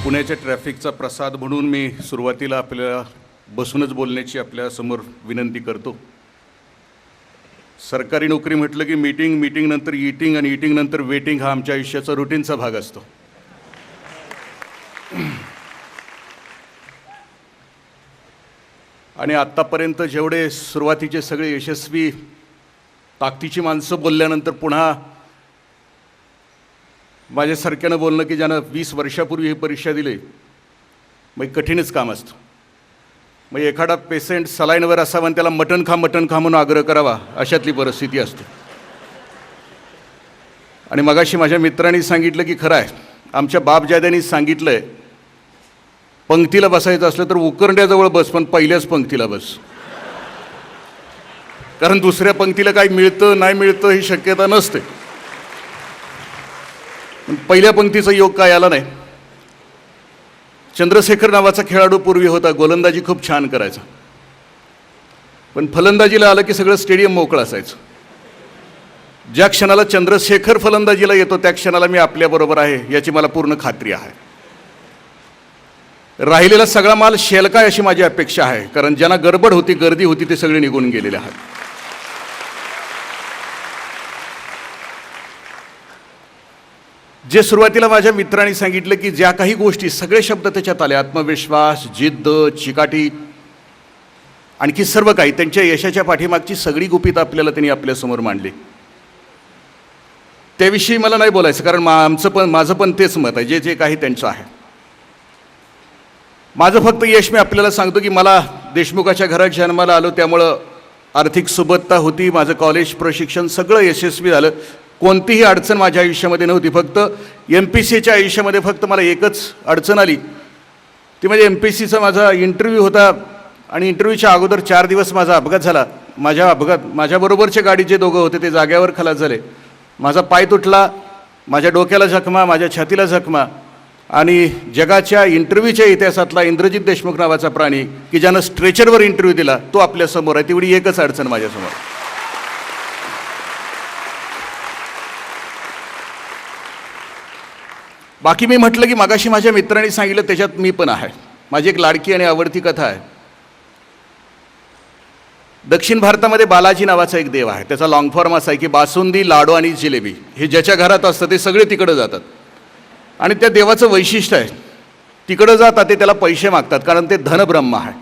पुण्याच्या ट्रॅफिकचा प्रसाद म्हणून मी सुरुवातीला आपल्याला बसूनच बोलण्याची आपल्यासमोर विनंती करतो. सरकारी नोकरी म्हटलं की मीटिंग, मीटिंगनंतर ईटिंग आणि ईटिंगनंतर वेटिंग हा आमच्या आयुष्याचा रुटीनचा भाग असतो. आणि आत्तापर्यंत जेवढे सुरुवातीचे सगळे यशस्वी ताकदीची माणसं बोलल्यानंतर पुन्हा माझ्यासारख्यानं बोलणं की ज्यानं 20 वर्षापूर्वी ही परीक्षा दिली, मग कठीणच काम असतं. मग एखादा पेशंट सलाईनवर असावा आणि त्याला मटण खा म्हणून आग्रह करावा, अशातली परिस्थिती असते. आणि मगाशी माझ्या मित्रांनी सांगितलं की खरं आहे, आमच्या बापजाद्यांनी सांगितलं आहे, पंक्तीला बसायचं असलं तर उकरंड्याजवळ बस, पण पहिल्याच पंक्तीला बस. कारण दुसऱ्या पंक्तीला काही मिळतं नाही मिळतं ही शक्यता नसते. पण पहिल्या पंक्तीचा योग काय आला नाही. चंद्रशेखर नावाचा खेळाडू पूर्वी होता, गोलंदाजी खूप छान करायचा, पण फलंदाजीला आलं की सगळं स्टेडियम मोकळं असायचं. ज्या क्षणाला चंद्रशेखर फलंदाजीला येतो त्या क्षणाला मी आपल्याबरोबर आहे याची मला पूर्ण खात्री आहे. राहिलेला सगळा माल शेलकाय अशी माझी अपेक्षा आहे, कारण ज्यांना गडबड होती, गर्दी होती, ते सगळे निघून गेलेले आहेत. जे सुरुवातीला माझ्या मित्रांनी सांगितलं की ज्या काही गोष्टी, सगळे शब्द त्याच्यात आले, आत्मविश्वास, जिद्द, चिकाटी, आणखी सर्व काही, त्यांच्या यशाच्या पाठीमागची सगळी गुपित आपल्याला त्यांनी आपल्यासमोर मांडली. त्याविषयी मला नाही बोलायचं, कारण माझं पण तेच मत आहे, जे जे काही त्यांचं आहे. माझं फक्त यश मी आपल्याला सांगतो की मला देशमुखाच्या घरात जन्माला आलो, त्यामुळं आर्थिक सुबत्ता होती, माझं कॉलेज प्रशिक्षण सगळं यशस्वी झालं, कोणतीही अडचण माझ्या आयुष्यामध्ये नव्हती. फक्त MPSCच्या आयुष्यामध्ये फक्त मला एकच अडचण आली, ती म्हणजे MPSCचा माझा इंटरव्ह्यू होता आणि इंटरव्ह्यूच्या अगोदर 4 दिवस माझा अपघात झाला. माझ्याबरोबरचे गाडीचे दोघं होते ते जाग्यावर खलास झाले. माझा पाय तुटला, माझ्या डोक्याला जखमा, माझ्या छातीला जखमा. आणि जगाच्या इंटरव्ह्यूच्या इतिहासातला इंद्रजित देशमुख नावाचा प्राणी की ज्यानं स्ट्रेचरवर इंटरव्ह्यू दिला, तो आपल्यासमोर आहे. तेवढी एकच अडचण माझ्यासमोर. बाकी मी म्हटलं की मगाशी माझ्या मित्रांनी सांगितलं, त्याच्यात मी पण आहे. माझी एक लाडकी आणि आवडती कथा आहे. दक्षिण भारतामध्ये बालाजी नावाचा एक देव आहे. त्याचा लॉंग फॉर्म असा आहे की बासुंदी, लाडू आणि जिलेबी हे ज्याच्या घरात असतं ते सगळे तिकडं जातात. आणि त्या देवाचं वैशिष्ट्य आहे, तिकडं जातात ते त्याला पैसे मागतात, कारण ते धनब्रह्म आहे.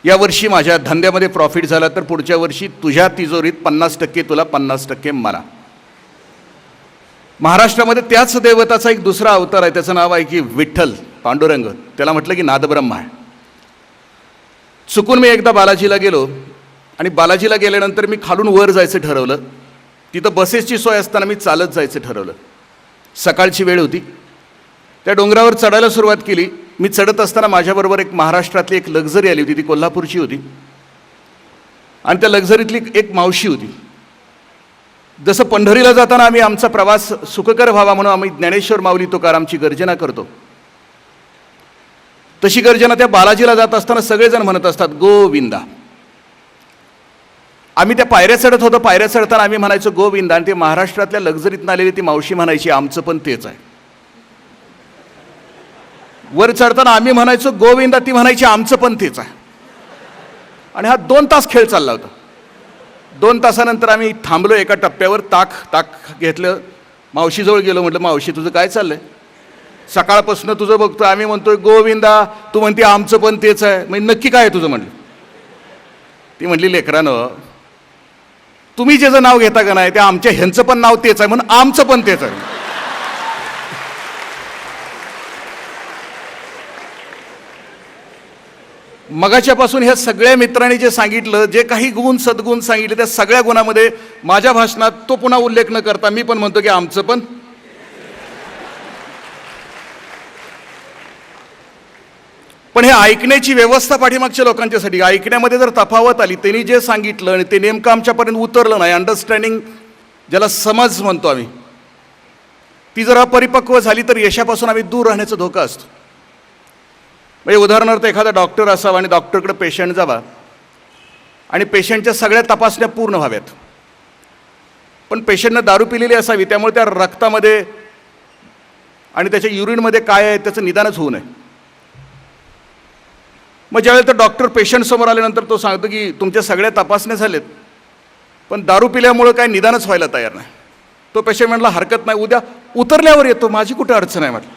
यावर्षी माझ्या धंद्यामध्ये प्रॉफिट झाला तर पुढच्या वर्षी तुझ्या तिजोरीत 50% तुला, 50% मला. महाराष्ट्रामध्ये त्याच देवताचा एक दुसरा अवतार आहे, त्याचं नाव आहे की विठ्ठल, पांडुरंग. त्याला म्हटलं की नादब्रह्म आहे. चुकून मी एकदा बालाजीला गेलो आणि बालाजीला गेल्यानंतर मी खालून वर जायचं ठरवलं. तिथं बसेसची सोय असताना मी चालत जायचं ठरवलं. सकाळची वेळ होती. त्या डोंगरावर चढायला सुरुवात केली. मी चढत असताना माझ्याबरोबर एक महाराष्ट्रातली एक लक्झरी आली होती, ती कोल्हापूरची होती. आणि त्या लक्झरीतली एक मावशी होती. जसं पंढरीला जाताना आम्ही आमचा प्रवास सुखकर व्हावा म्हणून आम्ही ज्ञानेश्वर माऊली तुकारामची गर्जना करतो, तशी गर्जना त्या बालाजीला जात असताना सगळेजण म्हणत असतात गोविंदा. आम्ही त्या पायऱ्या चढत होतो. पायऱ्या चढताना आम्ही म्हणायचो गोविंदा, आणि ते महाराष्ट्रातल्या लक्झरीतनं आलेली ती मावशी म्हणायची आमचं पण तेच आहे. वर चढताना आम्ही म्हणायचो गोविंदा, ती म्हणायची आमचं पण तेच आहे. आणि हा 2 तास खेळ चालला होता. 2 तासानंतर आम्ही थांबलो एका टप्प्यावर. ताक घेतलं, मावशीजवळ गेलो. म्हटलं मावशी तुझं काय चाललंय, सकाळपासून तुझं बघतो, आम्ही म्हणतोय गोविंदा, तू म्हणते आमचं पण तेच आहे, म्हणजे नक्की काय आहे तुझं म्हटलं. ती म्हटली लेकरानं, तुम्ही ज्याचं नाव घेता का नाही ते आमच्या ह्यांचं पण नाव तेच आहे म्हणून आमचं पण तेच आहे. मगाच्यापासून ह्या सगळ्या मित्रांनी जे सांगितलं, जे काही गुण सद्गुण सांगितले, त्या सगळ्या गुणामध्ये माझ्या भाषणात तो पुन्हा उल्लेख न करता मी पण म्हणतो की आमचं पण. पण हे ऐकण्याची व्यवस्था पाठीमागच्या लोकांच्यासाठी, ऐकण्यामध्ये जर तफावत आली, त्यांनी जे सांगितलं आणि ते नेमकं आमच्यापर्यंत उतरलं नाही, अंडरस्टँडिंग ज्याला समज म्हणतो आम्ही, ती जर अपरिपक्व झाली तर यशापासून आम्ही दूर राहण्याचा धोका असतो. म्हणजे उदाहरणार्थ एखादा डॉक्टर असावा आणि डॉक्टरकडे पेशंट जावा आणि पेशंटच्या सगळ्या तपासण्या पूर्ण व्हाव्यात, पण पेशंटनं दारू पिलेली असावी, त्यामुळे त्या रक्तामध्ये आणि त्याच्या युरिनमध्ये काय आहे त्याचं निदानच होऊ नये. मग ज्यावेळेला तर डॉक्टर पेशंटसमोर आल्यानंतर तो सांगतो की तुमच्या सगळ्या तपासण्या झाल्यात, पण दारू पिल्यामुळं काय निदानच व्हायला तयार नाही. तो पेशंट म्हटला हरकत नाही, उद्या उतरल्यावर येतो, माझी कुठं अडचण आहे म्हटलं.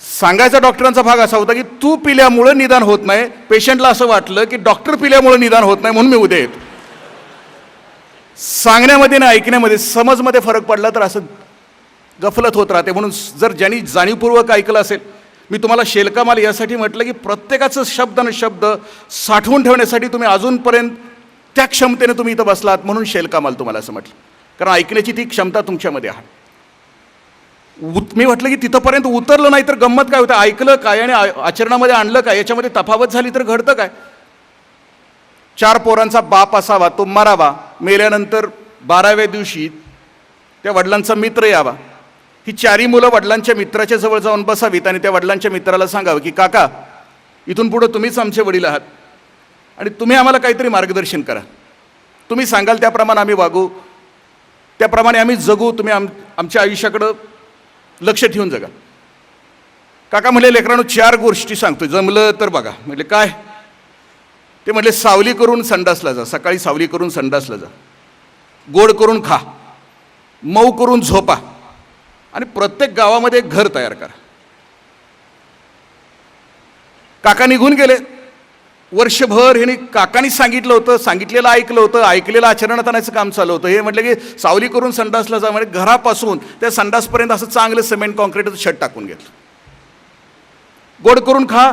सांगायचा डॉक्टरांचा भाग असा होता की तू पिल्यामुळं निदान होत नाही, पेशंटला असं वाटलं की डॉक्टर पिल्यामुळं निदान होत नाही म्हणून मी उद्या येतो. सांगण्यामध्ये आणि ऐकण्यामध्ये समजमध्ये फरक पडला तर असं गफलत होत राहते. म्हणून जर ज्यांनी जाणीवपूर्वक ऐकलं असेल, मी तुम्हाला शेलकामाल यासाठी म्हटलं की प्रत्येकाचं शब्द आणि शब्द साठवून ठेवण्यासाठी तुम्ही अजूनपर्यंत त्या क्षमतेने तुम्ही इथं बसलात म्हणून शेलकामाल तुम्हाला असं म्हटलं, कारण ऐकण्याची ती क्षमता तुमच्यामध्ये आहे. मी म्हटलं की तिथंपर्यंत उतरलं नाही तर गंमत काय होतं, ऐकलं काय आणि आचरणामध्ये आणलं काय, याच्यामध्ये तफावत झाली तर घडतं काय. 4 पोरांचा बाप असावा, तो मरावा, मेल्यानंतर 12व्या दिवशी त्या वडिलांचा मित्र यावा. ही 4ही मुलं वडिलांच्या मित्राच्या जवळ जाऊन बसावीत आणि त्या वडिलांच्या मित्राला सांगावं की काका, इथून पुढं तुम्हीच आमचे वडील आहात आणि तुम्ही आम्हाला काहीतरी मार्गदर्शन करा, तुम्ही सांगाल त्याप्रमाणे आम्ही वागू, त्याप्रमाणे आम्ही जगू, तुम्ही आमच्या आयुष्याकडं लक्ष ठेवून जगा. काका म्हणले लेकरांनो 4 गोष्टी सांगतो, जमलं तर बघा. म्हणजे काय ते म्हटले, सावली करून संडासला जा, सकाळी सावली करून संडासला जा, गोड करून खा, मऊ करून झोपा आणि प्रत्येक गावामध्ये एक घर तयार करा. काका निघून गेले. वर्षभर हे काकांनी सांगितलं होतं, सांगितलेलं ऐकलं होतं, ऐकलेलं आचरणात आणायचं काम चालू होतं. हे म्हटलं की सावली करून संडासला जा, म्हणजे घरापासून त्या संडासपर्यंत असं चांगलं सिमेंट कॉन्क्रीटचं छत टाकून घेतलं. गोड करून खा.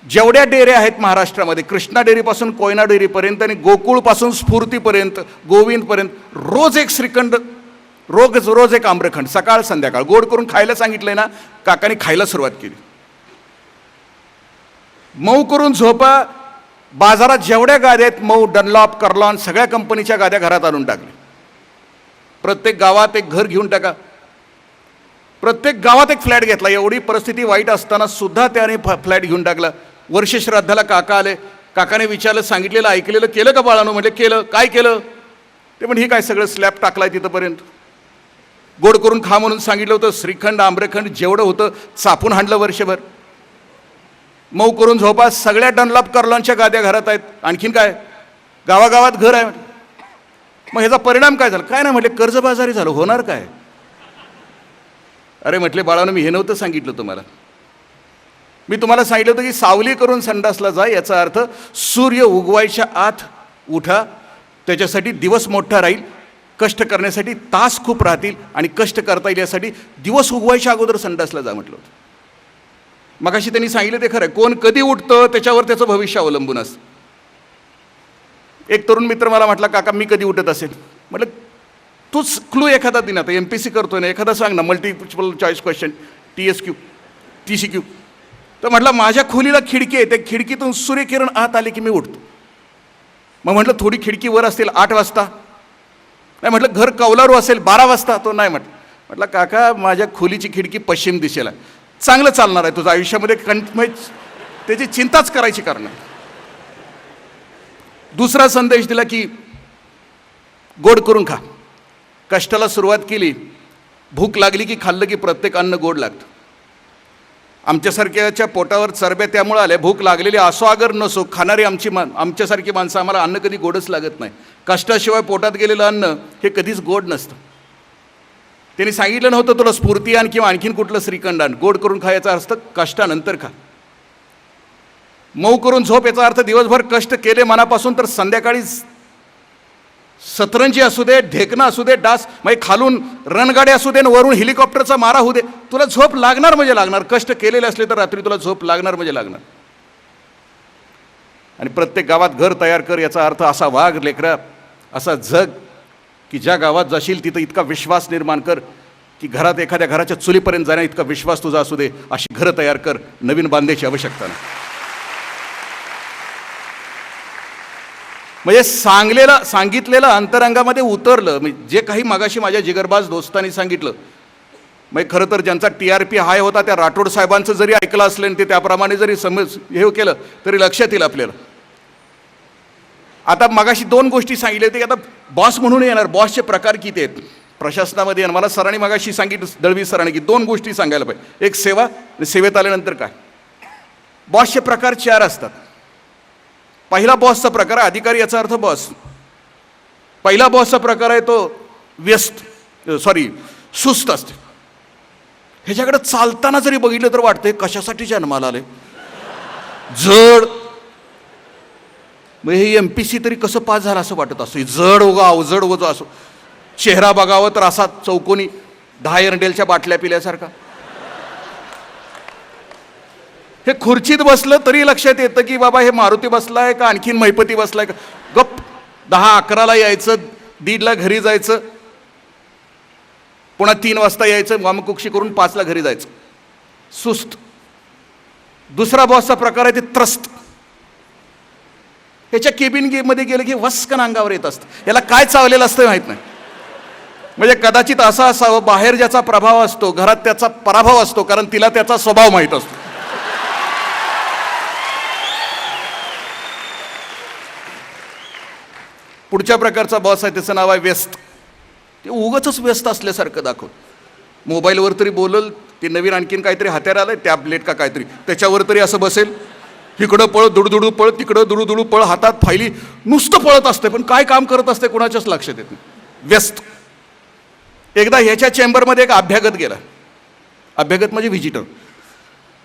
जेवढ्या डेऱ्या आहेत महाराष्ट्रामध्ये, कृष्णा डेअरीपासून कोयना डेअरीपर्यंत आणि गोकुळपासून स्फूर्तीपर्यंत, गोविंदपर्यंत, रोज एक श्रीखंड, रोज एक आम्रखंड, सकाळ संध्याकाळ गोड करून खायला सांगितलंय ना. काकाने खायला सुरुवात केली. मऊ करून झोपा. बाजारात जेवढ्या गाद्या आहेत, मऊ, डनलॉप, कर्लॉन, सगळ्या कंपनीच्या गाद्या घरात आणून टाकल्या. प्रत्येक गावात एक घर घेऊन टाका. प्रत्येक गावात एक फ्लॅट घेतला. एवढी परिस्थिती वाईट असताना सुद्धा त्याने फ्लॅट घेऊन टाकला. वर्ष श्राद्धाला काका आले. काकाने विचारलं, सांगितलेलं ऐकलेलं केलं का बाळानो? म्हणजे केलं. काय केलं? ते म्हणजे हे काय सगळं स्लॅब टाकलाय तिथंपर्यंत. गोड करून खा म्हणून सांगितलं होतं. श्रीखंड आम्रखंड जेवढं होतं चापून हाणलं वर्षभर. मऊ करून झोपा. सगळ्या डनलॉप कर्लॉनच्या गाद्या घरात आहेत. आणखीन काय? गावागावात घर आहे. मग ह्याचा परिणाम काय झाला? काय नाही म्हटले, कर्जबाजारी झालं. होणार काय? अरे म्हटले बाळानं, मी हे नव्हतं सांगितलं तुम्हाला. मी तुम्हाला सांगितलं होतं की सावली करून संडासला जा. याचा अर्थ सूर्य उगवायच्या आत उठा. त्याच्यासाठी दिवस मोठा राहील. कष्ट करण्यासाठी तास खूप राहतील आणि कष्ट करता येईल यासाठी दिवस उगवायच्या अगोदर संडासला जा म्हटलं होतं. मगाशी त्यांनी सांगितलं ते खरं आहे. कोण कधी उठतं त्याच्यावर त्याचं भविष्य अवलंबून असतं. एक तरुण मित्र मला म्हटला, काका मी कधी उठत असेल? म्हटलं तूच क्लू एखादा दिन. आता MPSC करतोय ना, एखादा सांग ना, multiple choice question, TSQ, TCQ. तर म्हटलं माझ्या खोलीला खिडकी आहे, त्या खिडकीतून सूर्यकिरण आत आले की मी उठतो. मग म्हटलं थोडी खिडकी वर असतील, 8 वाजता. नाही म्हटलं घर कौलारू असेल, 12 वाजता. तो नाही म्हटलं काका माझ्या खोलीची खिडकी पश्चिम दिशेला. चांगलं चालणार आहे तुझं आयुष्यामध्ये, त्याची चिंताच करायची कारण नाही. दुसरा संदेश दिला की गोड करून खा. कष्टाला सुरुवात केली, भूक लागली की खाल्लं की प्रत्येक अन्न गोड लागतं. आमच्यासारख्याच्या पोटावर चरब्या त्यामुळे आल्या. भूक लागलेली असो अगर नसो, खाणारी आमच्यासारखी माणसं, आम्हाला अन्न कधी गोडच लागत नाही. कष्टाशिवाय पोटात गेलेलं अन्न हे कधीच गोड नसतं. त्यांनी सांगितलं नव्हतं तुला स्फूर्ती आण किंवा आणखीन कुठलं श्रीखंड आण. गोड करून खायचा अर्थ कष्टानंतर खा. मऊ करून झोप याचा अर्थ दिवसभर कष्ट केले मनापासून तर संध्याकाळी सतरंजी असू दे, ढेकणं असू दे, डास म्हणजे खालून रणगाडी असू दे आणि वरून हेलिकॉप्टरचा मारा होऊ दे, तुला झोप लागणार म्हणजे लागणार. कष्ट केलेले असले तर रात्री तुला झोप लागणार म्हणजे लागणार. आणि प्रत्येक गावात घर तयार कर याचा अर्थ असा वाघ लेकरा, असा जग की ज्या गावात जाशील तिथं इतका विश्वास निर्माण कर की घरात एखाद्या घराच्या चुलीपर्यंत जाण्या इतका विश्वास तुझा असू दे. अशी घरं तयार कर. नवीन बांधायची आवश्यकता नाही. म्हणजे सांगितलेलं अंतरंगामध्ये उतरलं. म्हणजे जे काही मगाशी माझ्या जिगरबाज दोस्तांनी सांगितलं, म्हणजे खरं तर ज्यांचा TRP हाय होता त्या राठोड साहेबांचं जरी ऐकलं असलं आणि ते त्याप्रमाणे जरी हे केलं तरी लक्षात येईल आपल्याला. आता मगाशी 2 गोष्टी सांगितल्या होत्या की आता बॉस म्हणून येणार. बॉसचे प्रकार किती आहेत? प्रशासनामध्ये आणि मला सरांनी मगाशी सांगितलं, दळवी सरांनी, की 2 गोष्टी सांगायला पाहिजे. एक सेवा आणि सेवेत आल्यानंतर काय. बॉसचे प्रकार 4 असतात. पहिला बॉसचा प्रकार आहे अधिकारी, याचा अर्थ बॉस. पहिला बॉसचा प्रकार आहे तो सुस्त असते. ह्याच्याकडे चालताना जरी बघितलं तर वाटतंय कशासाठी जन्माला आले, जड. मग हे MPC तरी कसं पास झालं असं वाटत असतं. जड होगा अवजड होतो असो. चेहरा बघावं तर असा चौकोनी 10 एरंडेलच्या बाटल्या पिल्यासारखा. हे खुर्चीत बसलं तरी लक्षात येतं की बाबा हे मारुती बसलाय का आणखीन महिपती बसलाय का. गप 10-11ला यायचं, 1:30ला घरी जायचं, पुन्हा 3 वाजता यायचं, वामकुक्षी करून 5ला घरी जायचं. सुस्त. दुसरा बॉसचा प्रकार आहे ते त्रस्त. ह्याच्या केबिन गेममध्ये गेलं की वस्कन अंगावर येत असतं. याला काय चावलेलं असतं माहीत नाही. म्हणजे कदाचित असं असावं, बाहेर ज्याचा प्रभाव असतो घरात त्याचा पराभव असतो, कारण तिला त्याचा स्वभाव माहीत असतो. पुढच्या प्रकारचा बॉस आहे, त्याचं नाव आहे व्यस्त. ते उगाचच व्यस्त असल्यासारखं दाखव. मोबाईलवर तरी बोलल, ते नवीन आणखीन काहीतरी हात्यार आलंय, टॅबलेट का काहीतरी, त्याच्यावर तरी असं बसेल, इकडं पळ, दुडुदुडू पळ, तिकडं दुडुदुडू पळ, हातात फायली, नुसतं पळत असते, पण काय काम करत असते कुणाच्याच लक्षात येत नाही. व्यस्त. एकदा ह्याच्या चेंबरमध्ये एक अभ्यागत गेला. अभ्यागत म्हणजे व्हिजिटर.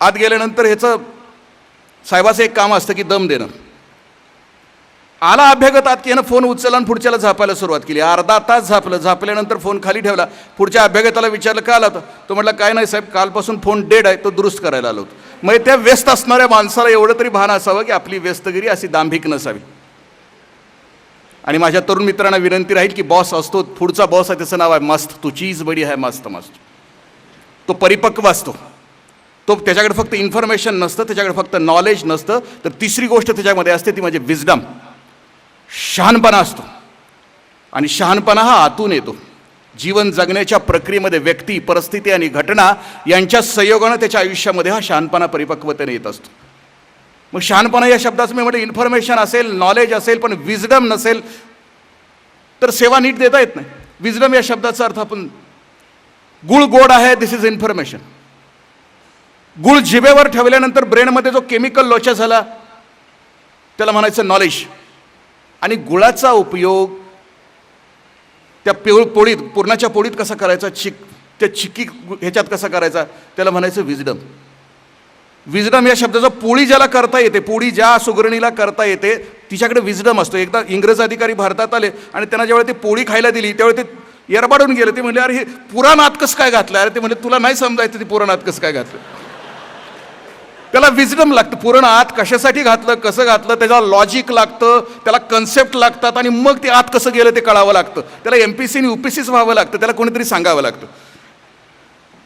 आत गेल्यानंतर ह्याचं साहेबाचं एक काम असतं की दम देणं. आला अभ्यागत आत की यानं फोन उचलला आणि पुढच्याला झापायला सुरुवात केली. अर्धा तास झापलं. झापल्यानंतर फोन खाली ठेवला. पुढच्या अभ्यागताला विचारलं काय आला होता. तो म्हटलं काय नाही साहेब, कालपासून फोन डेड आहे, तो दुरुस्त करायला आलो होतो. मग त्या व्यस्त असणाऱ्या माणसाला एवढं तरी भान असावं की आपली व्यस्तगिरी अशी दांभिक नसावी. आणि माझ्या तरुण मित्रांना विनंती राहील की बॉस असतो, पुढचा बॉस आहे त्याचं नाव आहे मस्त. तू चीज बडी आहे, मस्त मस्त. तो परिपक्व असतो. तो त्याच्याकडे फक्त इन्फॉर्मेशन नसतं, त्याच्याकडे फक्त नॉलेज नसतं, तर तिसरी गोष्ट त्याच्यामध्ये असते ती म्हणजे विजडम, शहाणपणा असतो. आणि शहाणपणा हा आतून येतो. जीवन जगण्याच्या प्रक्रियेमध्ये व्यक्ती, परिस्थिती आणि घटना यांच्या संयोगानं त्याच्या आयुष्यामध्ये हा शहाणपणा परिपक्वतेने येत असतो. मग शहाणपणा या शब्दाचं मी म्हटलं, इन्फॉर्मेशन असेल, नॉलेज असेल, पण विजडम नसेल तर सेवा नीट देता येत नाही. विजडम या शब्दाचा अर्थ आपण, गुळ गोड आहे, दिस इज इन्फॉर्मेशन. गुळ जिभेवर ठेवल्यानंतर ब्रेनमध्ये जो केमिकल लोचा झाला त्याला म्हणायचं नॉलेज. आणि गुळाचा उपयोग त्या पोळीत, पुरणाच्या पोळीत कसा करायचा, त्या चिक्की ह्याच्यात कसा करायचा, त्याला म्हणायचं विजडम. विजडम या शब्दाचा पोळी ज्याला करता येते, पोळी ज्या सुगरणीला करता येते तिच्याकडे विजडम असतो. एकदा इंग्रज अधिकारी भारतात आले आणि त्यांना जेव्हा ते पोळी खायला दिली त्यावेळी ते येरबाडून गेले. ते म्हणले अरे हे पुराणात कसं काय घातलं. अरे ते म्हणले तुला नाही समजायचं ते पुराणात कसं काय घातलं. त्याला विजडम लागतं. पुरण आत कशासाठी घातलं, कसं घातलं, त्याला लॉजिक लागतं, त्याला कन्सेप्ट लागतात, आणि मग ते आत कसं गेलं ते कळावं लागतं. त्याला MPC आणि UPCच व्हावं लागतं, त्याला कोणीतरी सांगावं लागतं.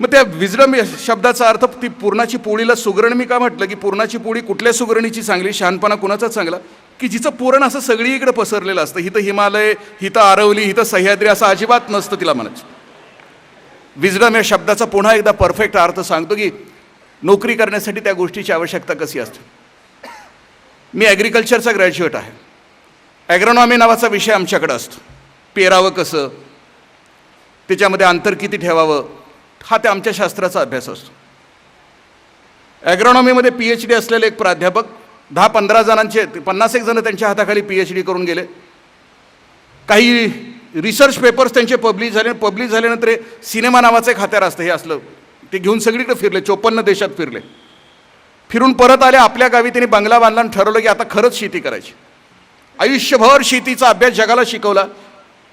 मग त्या विजडम शब्दाचा अर्थ ती पुरणाची पोळीला सुगरण. मी का म्हटलं की पुरणाची पोळी कुठल्या सुगरणीची चांगली, शहाणपणा कुणाचा चांगला, की जिचं पुरण असं सगळीकडे पसरलेलं असतं. हिथं हिमालय, हिथं आरवली, हिथं सह्याद्री असं अजिबात नसतं तिला म्हणायचं. विजडम या शब्दाचा पुन्हा एकदा परफेक्ट अर्थ सांगतो की नोकरी करण्यासाठी त्या गोष्टीची आवश्यकता कशी असते. मी ॲग्रिकल्चरचा ग्रॅज्युएट आहे. ॲग्रोनॉमी नावाचा विषय आमच्याकडे असतो. पेरावं कसं, त्याच्यामध्ये अंतर किती ठेवावं, हा त्या आमच्या शास्त्राचा अभ्यास असतो. ॲग्रोनॉमीमध्ये PhD असलेले एक प्राध्यापक 10-15 जणांचे, 50 जण त्यांच्या हाताखाली PhD करून गेले. काही रिसर्च पेपर्स त्यांचे पब्लिश झाले. पब्लिश झाल्यानंतर सिनेमा नावाचं एक हत्यार असतं, हे असलं ते घेऊन सगळीकडे फिरले, 54 देशात फिरले. फिरून परत आले आपल्या गावी. त्यांनी बंगला बांधला आणि ठरवलं की आता खरंच शेती करायची. आयुष्यभर शेतीचा अभ्यास जगाला शिकवला.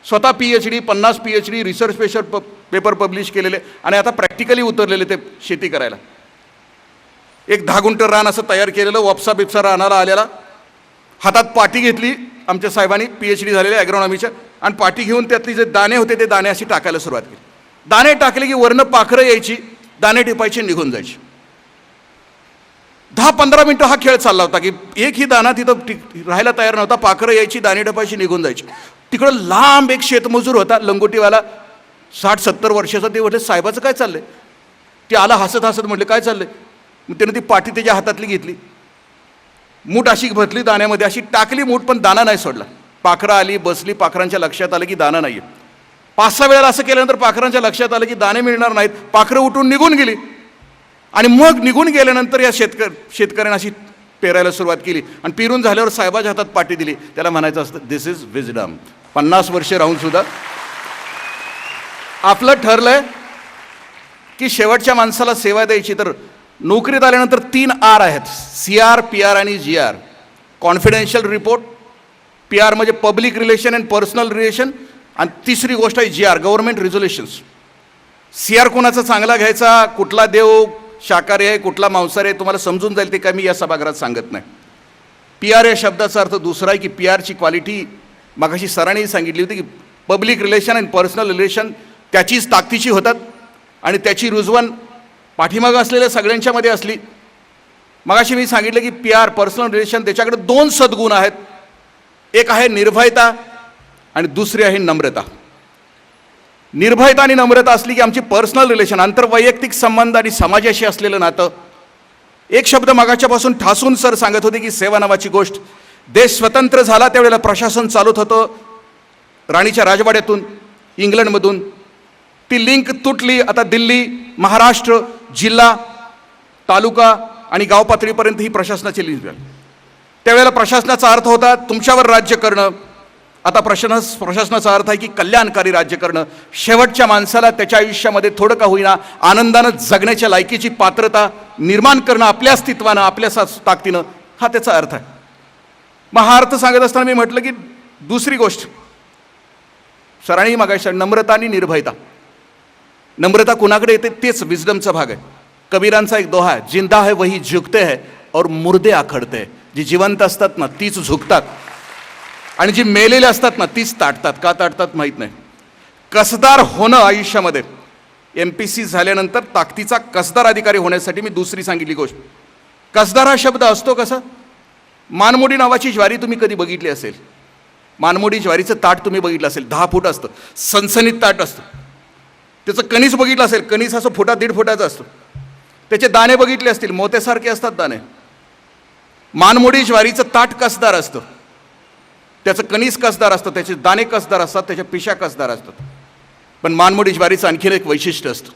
स्वतः PhD, 50 PhD, research paper publish केलेले, आणि आता प्रॅक्टिकली उतरलेले ते शेती करायला. एक 10 गुंठ रान असं तयार केलेलं, वापसा बिपसा रानाला आलेला. हातात पाटी घेतली आमच्या साहेबांनी, PhD झालेल्या ॲग्रोनॉमीच्या, आणि पाटी घेऊन त्यातली जे दाणे होते ते दाणे अशी टाकायला सुरुवात केली. दाणे टाकले की वरनं पाखरं यायची, दाणे टिपायचे, निघून जायचे. 10-15 मिनटं हा खेळ चालला होता की एकही दाणा तिथं राहायला तयार नव्हता. पाखरं यायची, दाणे टिपायची, निघून जायची. तिकडं लांब एक शेतमजूर होता, लंगोटीवाला, 60-70 वर्षाचा. ते म्हटलं साहेबाचं काय चाललंय. ते आला हसत हसत, म्हटलं काय चाललंय. मग त्यानं ती पाटी त्याच्या हातातली घेतली, मूठ अशी भरली दाण्यामध्ये, अशी टाकली मूठ, पण दाणा नाही सोडला. पाखरं आली, बसली. पाखरांच्या लक्षात आलं की दाणा नाही आहे. 5-6 वेळेला असं केल्यानंतर पाखरांच्या लक्षात आलं की दाणे मिळणार नाहीत, पाखरं उठून निघून गेली. आणि मग निघून गेल्यानंतर या शेतकऱ्यांना अशी पेरायला सुरुवात केली आणि पेरून झाल्यावर साहेबाच्या हातात पाटी दिली. त्याला म्हणायचं असतं दिस इज विजडम. 50 वर्षे राहून सुद्धा आपलं ठरलंय की शेवटच्या माणसाला सेवा द्यायची. तर नोकरीत आल्यानंतर 3 आर आहेत, CR, PR आणि GR. कॉन्फिडेन्शियल रिपोर्ट, PR म्हणजे public relation and personal relation, आणि तिसरी गोष्ट आहे GR, गव्हर्नमेंट रिझोल्युशन्स. CR कोणाचा चांगला घ्यायचा, कुठला देव शाकाहारी आहे कुठला मांसाहारी आहे तुम्हाला समजून जाईल, ते काय मी या सभागृहात सांगत नाही. PR या शब्दाचा अर्थ दुसरा आहे की PRची क्वालिटी मगाशी सरांनीही सांगितली होती की public relation and personal relation त्याचीच ताकदीची होतात आणि त्याची रुजवण पाठीमागं असलेल्या सगळ्यांच्यामध्ये असली. मगाशी मी सांगितलं की PR पर्सनल रिलेशन त्याच्याकडे 2 सद्गुण आहेत. एक आहे निर्भयता आणि दुसरी आहे नम्रता. निर्भयता आणि नम्रता असली की आमची पर्सनल रिलेशन, आंतरवैयक्तिक संबंध आणि समाजाशी असलेलं नातं. एक शब्द मागाच्यापासून ठासून सर सांगत होते की सेवा नावाची गोष्ट. देश स्वतंत्र झाला त्यावेळेला प्रशासन चालत होतं राणीच्या राजवाड्यातून, इंग्लंडमधून. ती लिंक तुटली. आता दिल्ली, महाराष्ट्र, जिल्हा, तालुका आणि गाव पातळीपर्यंत ही प्रशासनाची लिंक झाली. त्यावेळेला प्रशासनाचा अर्थ होता तुमच्यावर राज्य करणं. आता प्रशासनाचा अर्थ आहे की कल्याणकारी राज्य करणं. शेवटच्या माणसाला त्याच्या आयुष्यामध्ये थोडं का होईना आनंदानं जगण्याच्या लायकीची पात्रता निर्माण करणं आपल्या अस्तित्वानं, आपल्या ताकदीनं, हा त्याचा अर्थ आहे. मग हा अर्थ सांगत असताना मी म्हटलं की दुसरी गोष्ट सरांनी मागायची नम्रता आणि निर्भयता. नम्रता कुणाकडे येते तेच विजडमचा भाग आहे. कबीरांचा एक दोहा आहे, जिंदा है वही झुकते है और मुर्दे आखडते. जी जिवंत असतात ना तीच झुकतात आणि जी मेलेली असतात ना तीच ताटतात. का ताटतात माहीत नाही. कसदार होणं आयुष्यामध्ये, MPC झाल्यानंतर ताकदीचा कसदार अधिकारी होण्यासाठी मी दुसरी सांगितली गोष्ट. कसदार हा शब्द असतो कसा, मानमोडी नावाची ज्वारी तुम्ही कधी बघितली असेल. मानमोडी ज्वारीचं ताट तुम्ही बघितलं असेल, 10 फूट असतं, सनसनीत ताट असतं. त्याचं कणीस बघितलं असेल, कणीस असं 1.5 फुटाचं असतं. त्याचे दाणे बघितले असतील, मोत्यासारखे असतात दाणे. मानमोडी ज्वारीचं ताट कसदार असतं, त्याचं कणीस कसदार असतं, त्याचे दाणे कसदार असतात, त्याच्या पिशा कसदार असतात. पण मानमोडी ज्वारीचं आणखीन एक वैशिष्ट्य असतं.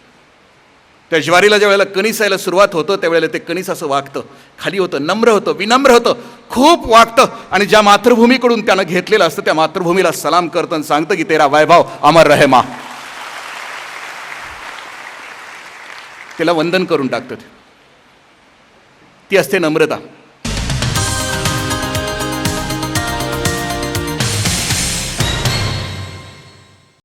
त्या ज्वारीला ज्या वेळेला कणीस यायला सुरुवात होतं त्यावेळेला ते कणीस असं वागतं, खाली होतं, नम्र होतं, विनम्र होतं, खूप वागतं. आणि ज्या मातृभूमीकडून त्यानं घेतलेलं असतं त्या मातृभूमीला सलाम करतं आणि सांगतं की तेरा वैभव अमर रहे माँ. त्याला वंदन करून टाकतं. ती असते नम्रता.